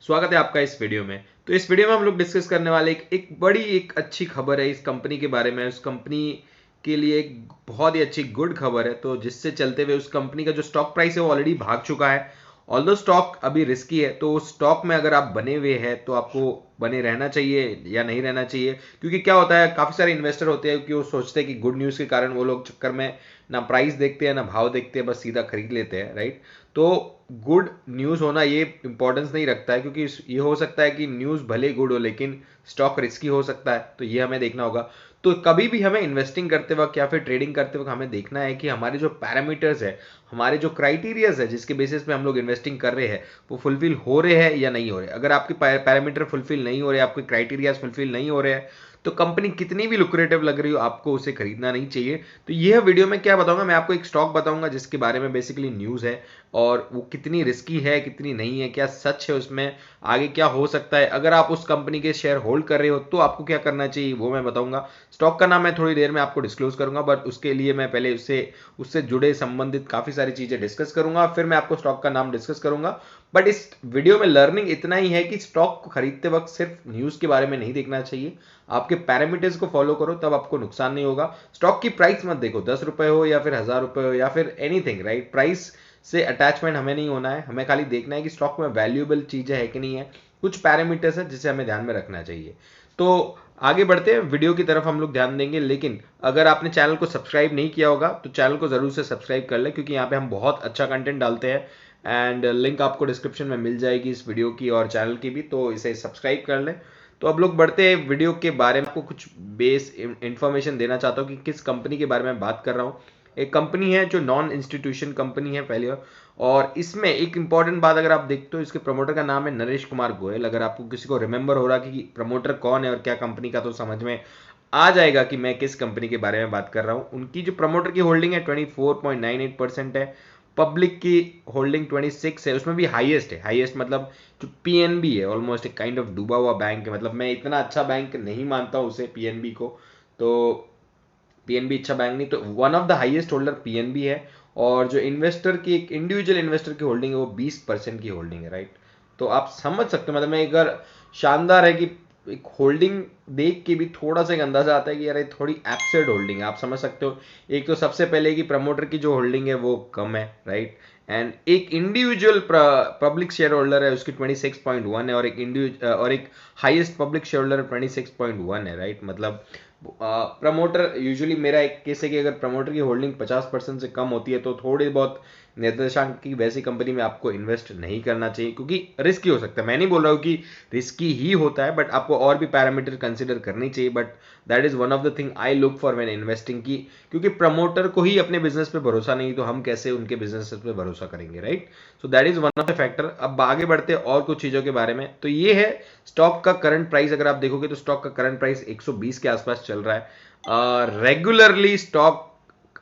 स्वागत है आपका इस वीडियो में। तो इस वीडियो में हम लोग डिस्कस करने वाले एक अच्छी खबर है इस कंपनी के बारे में। उस कंपनी के लिए एक बहुत ही अच्छी गुड खबर है, तो जिससे चलते हुए उस कंपनी का जो स्टॉक प्राइस है वो ऑलरेडी भाग चुका है। ऑल्दो स्टॉक अभी रिस्की है, तो उस स्टॉक में अगर आप बने हुए हैं तो आपको बने रहना चाहिए या नहीं रहना चाहिए। क्योंकि क्या होता है, काफ़ी सारे इन्वेस्टर होते हैं कि वो सोचते हैं कि गुड न्यूज़ के कारण वो लोग चक्कर में ना प्राइस देखते हैं ना भाव देखते हैं, बस सीधा खरीद लेते हैं, राइट। तो गुड न्यूज़ होना ये इंपॉर्टेंस नहीं रखता है, क्योंकि ये हो सकता है कि न्यूज़ भले गुड हो लेकिन स्टॉक रिस्की हो सकता है, तो ये हमें देखना होगा। तो कभी भी हमें इन्वेस्टिंग करते वक्त या फिर ट्रेडिंग करते वक्त हमें देखना है कि हमारे जो पैरामीटर्स है, हमारे जो क्राइटेरियाज है जिसके बेसिस पे हम लोग इन्वेस्टिंग कर रहे हैं वो फुलफिल हो रहे हैं या नहीं हो रहे। अगर आपके पैरामीटर फुलफिल नहीं हो रहे, आपके क्राइटेरियाज फुलफिल नहीं हो रहे हैं, तो कंपनी कितनी भी लुक्रेटिव लग रही हो आपको उसे खरीदना नहीं चाहिए। तो यह वीडियो में क्या बताऊंगा, मैं आपको एक स्टॉक बताऊंगा जिसके बारे में बेसिकली न्यूज़ है और वो कितनी रिस्की है कितनी नहीं है, क्या सच है उसमें, आगे क्या हो सकता है। अगर आप उस कंपनी के शेयर होल्ड कर रहे हो तो आपको क्या करना चाहिए वो मैं बताऊंगा। स्टॉक का नाम मैं थोड़ी देर में आपको डिस्क्लोज करूंगा, बट उसके लिए मैं पहले उससे जुड़े संबंधित काफ़ी सारी चीज़ें डिस्कस करूंगा, फिर मैं आपको स्टॉक का नाम डिस्कस करूंगा। बट इस वीडियो में लर्निंग इतना ही है कि स्टॉक को खरीदते वक्त सिर्फ न्यूज़ के बारे में नहीं देखना चाहिए, आपके पैरामीटर्स को फॉलो करो, तब आपको नुकसान नहीं होगा। स्टॉक की प्राइस मत देखो, 10 रुपए हो या फिर 1000 रुपए हो या फिर एनीथिंग, राइट। प्राइस से अटैचमेंट हमें नहीं होना है, हमें खाली देखना है कि स्टॉक में वैल्यूएबल चीजें है कि नहीं है। कुछ पैरामीटर्स है जिसे हमें ध्यान में रखना चाहिए। तो आगे बढ़ते हैं, वीडियो की तरफ हम लोग ध्यान देंगे। लेकिन अगर आपने चैनल को सब्सक्राइब नहीं किया होगा तो चैनल को जरूर से सब्सक्राइब कर ले, क्योंकि यहाँ पे हम बहुत अच्छा कंटेंट डालते हैं एंड लिंक आपको डिस्क्रिप्शन में मिल जाएगी इस वीडियो की और चैनल की भी, तो इसे सब्सक्राइब कर लें। तो अब लोग बढ़ते हैं वीडियो के बारे में। आपको कुछ बेस इंफॉर्मेशन देना चाहता हूँ कि किस कंपनी के बारे में बात कर रहा हूँ। एक कंपनी है जो नॉन इंस्टीट्यूशन कंपनी है पहले, और इसमें एक इंपॉर्टेंट बात अगर आप देखते हो, इसके प्रमोटर का नाम है नरेश कुमार गोयल। अगर आपको किसी को रिमेंबर हो रहा कि प्रमोटर कौन है और क्या कंपनी का, तो समझ में आ जाएगा कि मैं किस कंपनी के बारे में बात कर रहा हूँ। उनकी जो प्रमोटर की होल्डिंग है 24.98% है। पब्लिक की होल्डिंग 26 है, उसमें भी हाईएस्ट है। हाईएस्ट मतलब जो पीएनबी है, ऑलमोस्ट एक काइंड ऑफ डूबा हुआ बैंक है। मतलब मैं इतना अच्छा बैंक नहीं मानता हूँ उसे, पीएनबी को। तो पीएनबी अच्छा बैंक नहीं, तो one of the highest holder PNB है। और जो इन्वेस्टर की, एक इंडिविजुअल इन्वेस्टर की होल्डिंग है वो 20% की होल्डिंग है, राइट। तो आप समझ सकते हो, मतलब मैं अगर शानदार है कि एक होल्डिंग देख के भी थोड़ा सा एक अंदाजा आता है कि यार ये थोड़ी एब्सर्ड होल्डिंग है, आप समझ सकते हो। एक तो सबसे पहले कि प्रमोटर की जो होल्डिंग है वो कम है, राइट। एंड एक इंडिविजुअल पब्लिक शेयर होल्डर है उसकी 26.1 है, और एक इंडिविजुअल और एक हाईएस्ट पब्लिक शेयर होल्डर 26.1 है, राइट। मतलब प्रमोटर यूजुअली, मेरा एक केस है कि अगर प्रमोटर की होल्डिंग 50% से कम होती है तो थोड़ी बहुत निर्देशांक की वैसी कंपनी में आपको इन्वेस्ट नहीं करना चाहिए, क्योंकि रिस्की हो सकता है। मैं नहीं बोल रहा हूँ कि रिस्की ही होता है, बट आपको और भी पैरामीटर कंसिडर करनी चाहिए। But that is one of the thing I look for when investing की, क्योंकि प्रमोटर को ही अपने बिजनेस पे भरोसा नहीं तो हम कैसे उनके बिजनेस पे भरोसा करेंगे, right. So that is one of the factor. अब आगे बढ़ते हैं और कुछ चीजों के बारे में। तो ये है स्टॉक का करंट प्राइस। अगर आप देखोगे तो स्टॉक का करंट प्राइस 120 के आसपास चल रहा है। रेगुलरली स्टॉक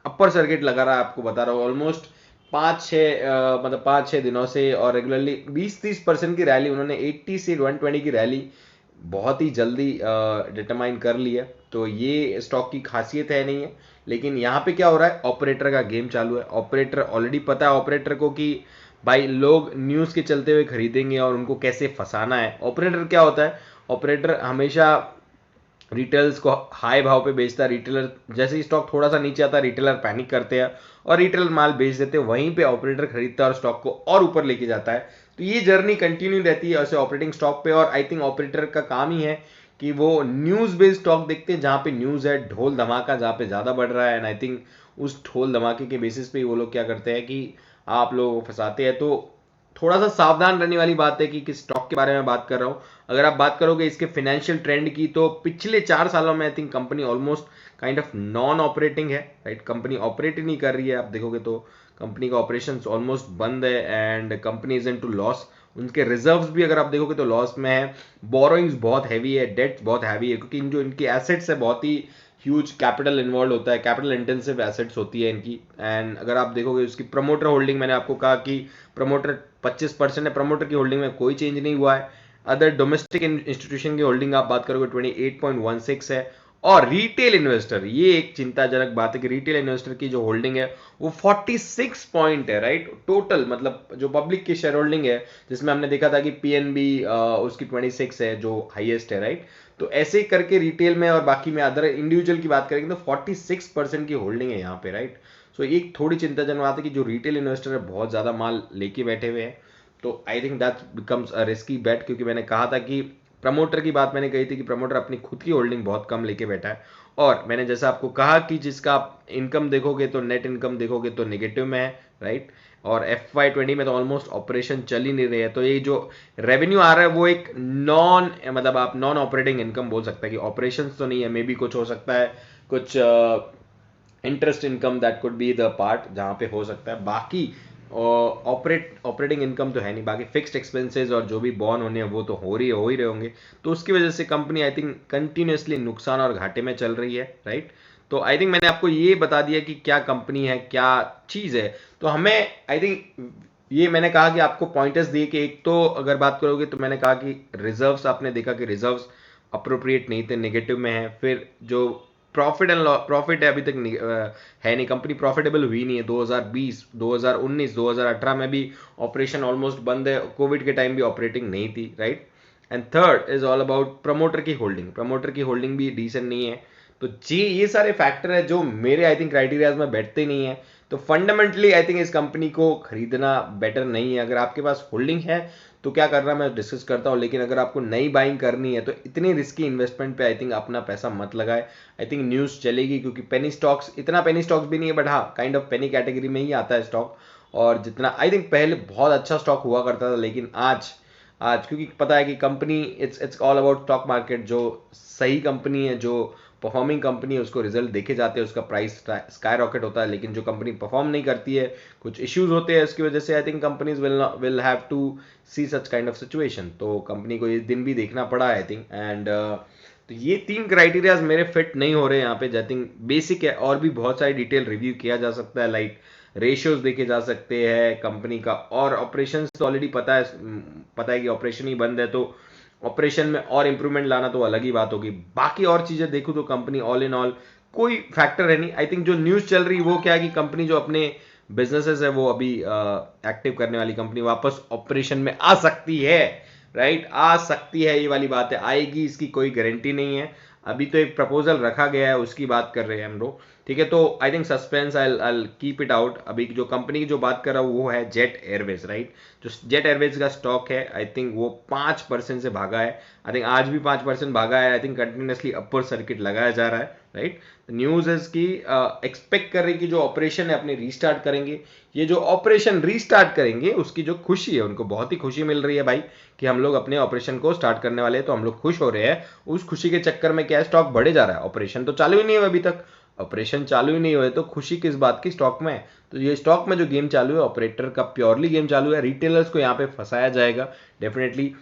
अपर सर्किट लगा रहा है, आपको बता रहा हूँ ऑलमोस्ट 5-6 दिनों से, और रेगुलरली 20-30% की रैली, उन्होंने 80 से 120 की रैली बहुत ही जल्दी डिटरमाइन कर ली है। तो ये स्टॉक की खासियत है नहीं है। लेकिन यहाँ पे क्या हो रहा है, ऑपरेटर का गेम चालू है। ऑपरेटर ऑलरेडी पता है ऑपरेटर को कि भाई लोग न्यूज़ के चलते हुए खरीदेंगे और उनको कैसे फंसाना है। ऑपरेटर क्या होता है, ऑपरेटर हमेशा रिटेलर्स को हाई भाव पे बेचता है। रिटेलर जैसे ही स्टॉक थोड़ा सा नीचे आता है, रिटेलर पैनिक करते हैं और रिटेलर माल बेच देते हैं। वहीं पे ऑपरेटर खरीदता है और स्टॉक को और ऊपर लेके जाता है। तो ये जर्नी कंटिन्यू रहती है ऐसे ऑपरेटिंग स्टॉक पे। और आई थिंक ऑपरेटर का काम ही है कि वो न्यूज़ बेस्ड स्टॉक देखते हैं, जहाँ पे न्यूज़ है, ढोल धमाका जहाँ पे ज़्यादा बढ़ रहा है। एंड आई थिंक उस ढोल धमाके के बेसिस पे वो लोग क्या करते हैं कि आप लोगों को फंसाते हैं। तो थोड़ा सा सावधान रहने वाली बात है कि किस स्टॉक के बारे में बात कर रहा हूँ। अगर आप बात करोगे इसके फाइनेंशियल ट्रेंड की, तो पिछले 4 सालों में I think company almost kind of non operating है, राइट। कंपनी ऑपरेट ही नहीं कर रही है। आप देखोगे तो कंपनी का ऑपरेशन ऑलमोस्ट बंद है and company is into loss. उनके रिजर्व्स भी अगर आप देखोगे तो लॉस में है। बोरोइंग्स बहुत हैवी है, डेट बहुत हैवी है, क्योंकि जो इनकी एसेट्स है बहुत ही ह्यूज कैपिटल इन्वॉल्व होता है, कैपिटल इंटेंसिव एसेट्स होती है इनकी। एंड अगर आप देखोगे उसकी प्रमोटर होल्डिंग, मैंने आपको कहा कि प्रमोटर 25% है, प्रमोटर की होल्डिंग में कोई चेंज नहीं हुआ है। अदर डोमेस्टिक इंस्टीट्यूशन की होल्डिंग आप बात करोगे 28.16 है। और रिटेल इन्वेस्टर, ये एक चिंताजनक बात है कि रिटेल इन्वेस्टर की जो होल्डिंग है वो 46 पॉइंट है, राइट। टोटल मतलब जो पब्लिक की शेयर होल्डिंग है, जिसमें हमने देखा था कि पीएनबी उसकी 26 है जो हाईएस्ट है, राइट। तो ऐसे ही करके रिटेल में और बाकी में अदर इंडिविजुअल की बात करेंगे तो 46% की होल्डिंग है यहाँ पे, राइट। सो एक थोड़ी चिंताजनक बात है कि जो रिटेल इन्वेस्टर है बहुत ज्यादा माल लेके बैठे हुए हैं। तो I think that becomes a risky bet, क्योंकि मैंने कहा था कि प्रमोटर की बात मैंने कही थी कि प्रमोटर अपनी खुद की होल्डिंग बहुत कम लेके बैठा है। और मैंने जैसा आपको कहा कि जिसका आप इनकम देखोगे तो नेट इनकम देखोगे तो नेगेटिव में है, राइट। और FY20 में तो ऑलमोस्ट ऑपरेशन चल ही नहीं रहे है, तो ये जो रेवेन्यू आ रहा है वो एक नॉन, मतलब आप नॉन ऑपरेटिंग इनकम बोल सकते हैं कि ऑपरेशन तो नहीं है, मे बी कुछ हो सकता है, कुछ interest income that could be the part जहां पे हो सकता है, बाकी ऑपरेटिंग इनकम तो है नहीं। बाकी फिक्स्ड एक्सपेंसेस और जो भी बॉर्न होने हैं वो तो हो ही रहे होंगे। तो उसकी वजह से कंपनी आई थिंक कंटिन्यूसली नुकसान और घाटे में चल रही है, राइट। तो आई थिंक मैंने आपको ये बता दिया कि क्या कंपनी है, क्या चीज है। तो हमें आई थिंक ये मैंने कहा कि आपको पॉइंटर्स दिए कि एक तो अगर बात करोगे तो मैंने कहा कि रिजर्व्स, आपने देखा कि रिजर्व्स अप्रोप्रिएट नहीं थे, नेगेटिव में है। फिर जो प्रॉफिट है अभी तक है नहीं, कंपनी प्रॉफिटेबल हुई नहीं है। 2020, 2019, 2018 में भी ऑपरेशन ऑलमोस्ट बंद है, कोविड के टाइम भी ऑपरेटिंग नहीं थी, right. And third is all about promoter की होल्डिंग, प्रमोटर की होल्डिंग भी डिसेंट नहीं है। तो जी ये सारे फैक्टर है जो मेरे आई थिंक क्राइटेरियाज में बैठते नहीं है। तो फंडामेंटली आई थिंक इस कंपनी को खरीदना बेटर नहीं है। अगर आपके पास होल्डिंग है तो क्या करना मैं डिस्कस करता हूँ, लेकिन अगर आपको नई बाइंग करनी है तो इतनी रिस्की इन्वेस्टमेंट पे आई थिंक अपना पैसा मत लगाए। आई थिंक न्यूज़ चलेगी, क्योंकि पेनी स्टॉक्स, इतना पेनी स्टॉक्स भी नहीं है बट हाँ काइंड ऑफ पेनी कैटेगरी में ही आता है स्टॉक। और जितना आई थिंक पहले बहुत अच्छा स्टॉक हुआ करता था, लेकिन आज आज क्योंकि पता है कि company, it's all about stock market, जो सही कंपनी है, जो परफॉर्मिंग कंपनी है, उसको रिजल्ट देखे जाते हैं, उसका प्राइस स्काई रॉकेट होता है। लेकिन जो कंपनी परफॉर्म नहीं करती है, कुछ इश्यूज होते हैं, इसकी वजह से I think companies will have to see such kind of situation. तो कंपनी को ये दिन भी देखना पड़ा आई थिंक। एंड तो ये 3 क्राइटेरियाज मेरे फिट नहीं हो रहे यहाँ पे। आई थिंक बेसिक है, और भी बहुत सारी डिटेल रिव्यू किया जा सकता है, लाइक रेशियोज देखे जा सकते हैं कंपनी का, और ऑपरेशंस तो ऑलरेडी पता है कि ऑपरेशन ही बंद है, तो ऑपरेशन में और इंप्रूवमेंट लाना तो अलग ही बात होगी। बाकी और चीजें देखूं तो कंपनी ऑल इन ऑल कोई फैक्टर है नहीं। आई थिंक जो न्यूज चल रही वो क्या है कि कंपनी जो अपने बिजनेसेस है वो अभी एक्टिव करने वाली कंपनी वापस ऑपरेशन में आ सकती है, राइट। आ सकती है, ये वाली बात है, आएगी इसकी कोई गारंटी नहीं है। अभी तो एक प्रपोजल रखा गया है, उसकी बात कर रहे हैं हम लोग, ठीक है। तो I think suspense, I keep it out. अभी जो कंपनी की जो बात कर रहा हूँ वो है जेट एयरवेज, राइट। जो जेट एयरवेज का स्टॉक है आई थिंक वो 5% से भागा है। आई थिंक आज भी 5% भागा है। I think continuously upper circuit लगाया जा रहा है, राइट। न्यूज है कि एक्सपेक्ट कर रही कि जो ऑपरेशन है अपने रीस्टार्ट करेंगे। ये जो ऑपरेशन रीस्टार्ट करेंगे उसकी जो खुशी है, उनको बहुत ही खुशी मिल रही है भाई कि हम लोग अपने ऑपरेशन को स्टार्ट करने वाले हैं, तो हम लोग खुश हो रहे हैं। उस खुशी के चक्कर में क्या है, स्टॉक बढ़े जा रहा है। ऑपरेशन तो चालू ही नहीं हुआ अभी तक, ऑपरेशन चालू ही नहीं हुए तो खुशी किस बात की स्टॉक में। तो ये स्टॉक में जो गेम चालू है ऑपरेटर का प्योरली गेम चालू है। रिटेलर्स को यहाँ पे फंसाया जाएगा डेफिनेटली,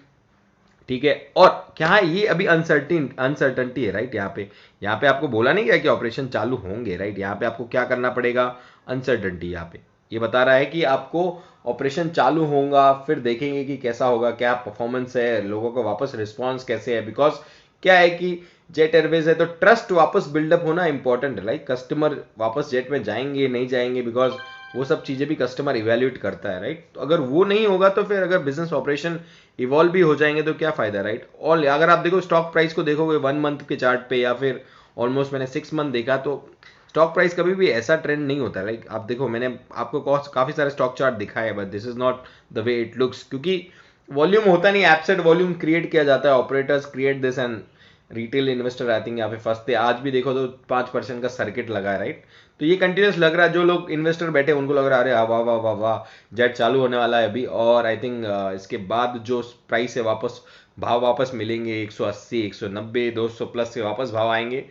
ठीक है। और क्या है, ये अभी अनसर्टनिटी है, राइट। यहाँ पे आपको बोला नहीं गया कि ऑपरेशन चालू होंगे, राइट। यहाँ पे आपको क्या करना पड़ेगा, अनसर्टनिटी। यहाँ पे ये बता रहा है कि आपको ऑपरेशन चालू होगा, फिर देखेंगे कि कैसा होगा, क्या परफॉर्मेंस है, लोगों का वापस रिस्पॉन्स कैसे है। बिकॉज क्या है कि जेट एयरवेज है तो ट्रस्ट वापस बिल्डअप होना इंपॉर्टेंट है, लाइक कस्टमर वापस जेट में जाएंगे नहीं जाएंगे, बिकॉज वो सब चीजें भी कस्टमर इवेल्युएट करता है, राइट। तो अगर वो नहीं होगा तो फिर अगर बिजनेस ऑपरेशन इवॉल्व भी हो जाएंगे तो क्या फायदा, राइट। और अगर आप देखो स्टॉक प्राइस को देखोगे 1 मंथ के चार्ट पे या फिर ऑलमोस्ट मैंने 6 मंथ देखा, तो स्टॉक प्राइस कभी भी ऐसा ट्रेंड नहीं होता, लाइक आप देखो मैंने आपको काफी सारे स्टॉक चार्ट दिखाए, but this is not the way it looks, क्योंकि वॉल्यूम होता नहीं, एब्सेंट वॉल्यूम क्रिएट किया जाता है, operators create this and retail investor I think यहाँ पे फंसते। आज भी देखो तो 5% का सर्किट लगा है, राइट। तो ये कंटिन्यूस लग रहा है, जो लोग इन्वेस्टर बैठे उनको लग रहा है अरे वाह वाह वाह वाह जेट चालू होने वाला है अभी, और आई थिंक इसके बाद जो प्राइस है भाव वापस मिलेंगे 180, 190, 200 प्लस से वापस भाव आएंगे।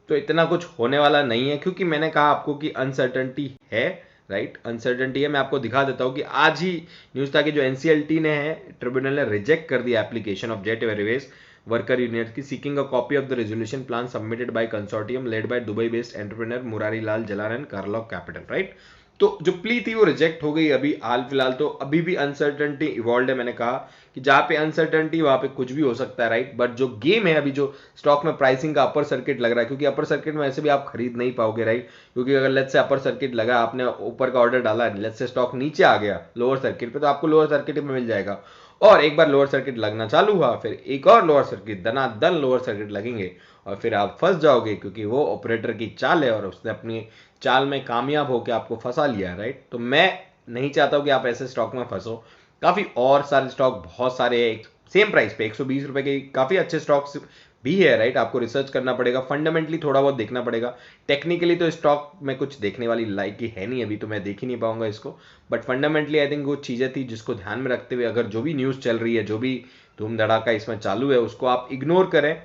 तो इतना कुछ होने वाला नहीं है, क्योंकि मैंने कहा आपको कि अनसर्टनिटी है, राइट। अनसर्टनिटी है। मैं आपको दिखा देता हूँ कि आज ही न्यूज था कि जो एनसीएलटी ने है, ट्रिब्यूनल ने रिजेक्ट कर दिया application of Jet Airways worker union की seeking a copy of the resolution plan submitted by consortium led by Dubai based entrepreneur Murari Lal Jalan and Kalrock capital, right. तो जो प्ली थी वो रिजेक्ट हो गई अभी हाल फिलहाल। तो अभी भी अनसर्टेनिटी इवॉल्व है। मैंने कहा कि जहां पे अनसर्टेनिटी वहां पे कुछ भी हो सकता है, राइट। बट जो गेम है अभी, जो स्टॉक में प्राइसिंग का अपर सर्किट लग रहा है, क्योंकि अपर सर्किट में ऐसे भी आप खरीद नहीं पाओगे, राइट। क्योंकि अगर लेट्स से अपर सर्किट लगा, आपने ऊपर का ऑर्डर डाला, लेट्स से स्टॉक नीचे आ गया लोअर सर्किट पे, तो आपको लोअर सर्किट में मिल जाएगा। और एक बार लोअर सर्किट लगना चालू हुआ, फिर एक और लोअर सर्किट, दनादन लोअर सर्किट लगेंगे, और फिर आप फंस जाओगे, क्योंकि वो ऑपरेटर की चाल है और उसने अपनी चाल में कामयाब होकर आपको फंसा लिया है, राइट। तो मैं नहीं चाहता हूं कि आप ऐसे स्टॉक में फंसो। काफी और सारे स्टॉक, बहुत सारे सेम प्राइस पे 120 रुपए के काफी अच्छे स्टॉक्स भी है, राइट। आपको रिसर्च करना पड़ेगा, फंडामेंटली थोड़ा बहुत देखना पड़ेगा। टेक्निकली तो स्टॉक में कुछ देखने वाली लायक ही है नहीं अभी, तो मैं देख ही नहीं पाऊंगा इसको। बट फंडामेंटली आई थिंक वो चीजें थी जिसको ध्यान में रखते हुए, अगर जो भी न्यूज चल रही है, जो भी धूम धड़ाका इसमें चालू है, उसको आप इग्नोर करें।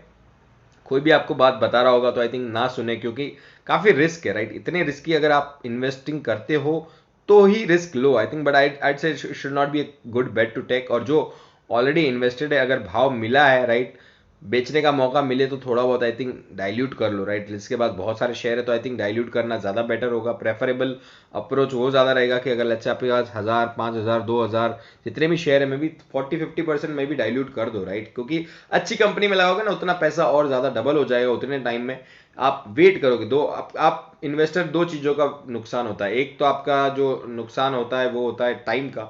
कोई भी आपको बात बता रहा होगा तो आई थिंक ना सुने, क्योंकि काफी रिस्क है, राइट। इतने रिस्की अगर आप इन्वेस्टिंग करते हो तो ही रिस्क लो, I think. But I say should not be a good bet to take. और जो ऑलरेडी इन्वेस्टेड है, अगर भाव मिला है, राइट, बेचने का मौका मिले तो थोड़ा बहुत आई थिंक डाइल्यूट कर लो, राइट। इसके बाद बहुत सारे शेयर है, तो आई थिंक डाइल्यूट करना ज्यादा बेटर होगा। प्रेफरेबल अप्रोच वो ज्यादा रहेगा कि अगर लेट्स से आपके पास 1000, 5000, 2000 जितने भी शेयर है, में भी 40-50% में भी डाइल्यूट कर दो, राइट। क्योंकि अच्छी कंपनी में लगाओगे ना, उतना पैसा और ज्यादा डबल हो जाएगा उतने टाइम में। आप वेट करोगे, आप इन्वेस्टर दो चीजों का नुकसान होता है। एक तो आपका जो नुकसान होता है वो होता है टाइम का,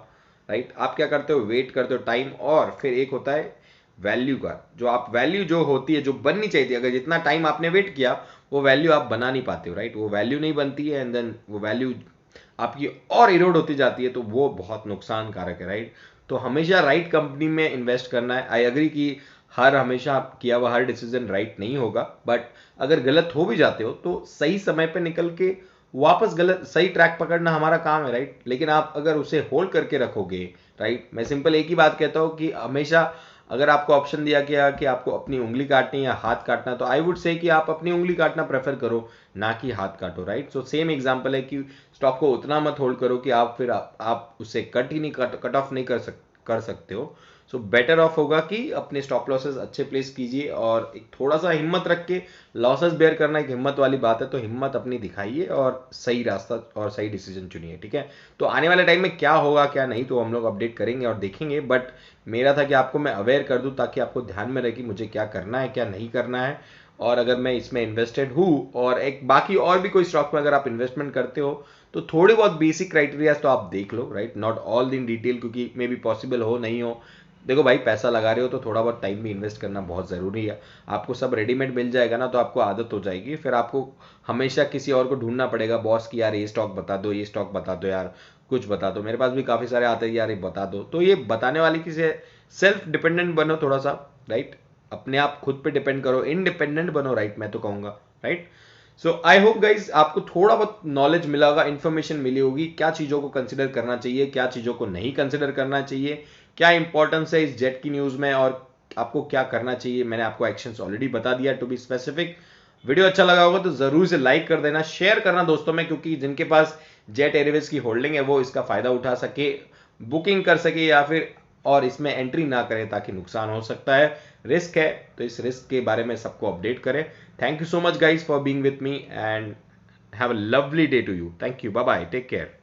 राइट। आप क्या करते हो, वेट करते हो टाइम। और फिर एक होता है वैल्यू का, जो आप वैल्यू जो होती है, जो बननी चाहिए थी, अगर जितना टाइम आपने वेट किया, वो वैल्यू आप बना नहीं पाते हो, राइट। वो वैल्यू नहीं बनती है, एंड देन वो वैल्यू आपकी और इरोड होती जाती है, तो वो बहुत नुकसानकारक है, राइट। तो हमेशा राइट कंपनी में इन्वेस्ट करना है। आई एग्री कि हर हमेशा किया हुआ हर डिसीजन राइट नहीं होगा, बट अगर गलत हो भी जाते हो तो सही समय पे निकल के वापस गलत सही ट्रैक पकड़ना हमारा काम है, राइट। लेकिन आप अगर उसे होल्ड करके रखोगे, राइट, मैं सिंपल एक ही बात कहता हूं कि हमेशा अगर आपको ऑप्शन दिया गया कि आपको अपनी उंगली काटनी या हाथ काटना, तो आई वुड से कि आप अपनी उंगली काटना प्रेफर करो, ना कि हाथ काटो, राइट। सो सेम एग्जांपल है कि स्टॉक को उतना मत होल्ड करो कि आप फिर आप उसे कट ही नहीं कट ऑफ नहीं कर सकते हो। सो बेटर ऑफ होगा कि अपने स्टॉप लॉसेस अच्छे प्लेस कीजिए, और एक थोड़ा सा हिम्मत रख के लॉसेस बेयर करना एक हिम्मत वाली बात है, तो हिम्मत अपनी दिखाइए और सही रास्ता और सही डिसीजन चुनिए, ठीक है। तो आने वाले टाइम में क्या होगा क्या नहीं, तो हम लोग अपडेट करेंगे और देखेंगे। बट मेरा था कि आपको मैं अवेयर कर दूं, ताकि आपको ध्यान में रहे कि मुझे क्या करना है क्या नहीं करना है, और अगर मैं इसमें इन्वेस्टेड हूं, और एक बाकी और भी कोई स्टॉक में अगर आप इन्वेस्टमेंट करते हो, तो थोड़े बहुत बेसिक क्राइटेरियाज तो आप देख लो, right. Not all in detail, क्योंकि मे बी पॉसिबल हो नहीं हो। देखो भाई, पैसा लगा रहे हो तो थोड़ा बहुत टाइम भी इन्वेस्ट करना बहुत ज़रूरी है। आपको सब रेडीमेड मिल जाएगा ना, तो आपको आदत हो जाएगी, फिर आपको हमेशा किसी और को ढूंढना पड़ेगा, बॉस की यार ये स्टॉक बता दो, ये स्टॉक बता दो यार, कुछ बता दो। मेरे पास भी काफ़ी सारे आते हैं यार ये बता दो, तो ये बताने वाले किसी सेल्फ डिपेंडेंट बनो थोड़ा सा, राइट। अपने आप खुद पे डिपेंड करो, इंडिपेंडेंट बनो, राइट, मैं तो कहूँगा, right. So I hope guys आपको थोड़ा बहुत नॉलेज मिला होगा, इन्फॉर्मेशन मिली होगी, क्या चीज़ों को कंसिडर करना चाहिए, क्या चीज़ों को नहीं कंसिडर करना चाहिए, क्या इंपॉर्टेंस है इस जेट की न्यूज़ में, और आपको क्या करना चाहिए। मैंने आपको एक्शंस ऑलरेडी बता दिया टू बी स्पेसिफिक। वीडियो अच्छा लगा होगा तो जरूर से लाइक कर देना, शेयर करना दोस्तों में, क्योंकि जिनके पास जेट एयरवेज की होल्डिंग है वो इसका फायदा उठा सके, बुकिंग कर सके, या फिर और इसमें एंट्री ना करें, ताकि नुकसान हो सकता है, रिस्क है। तो इस रिस्क के बारे में सबको अपडेट करें। Thank you so much guys for being with me, and have a lovely day to you. Thank you, bye bye, take care.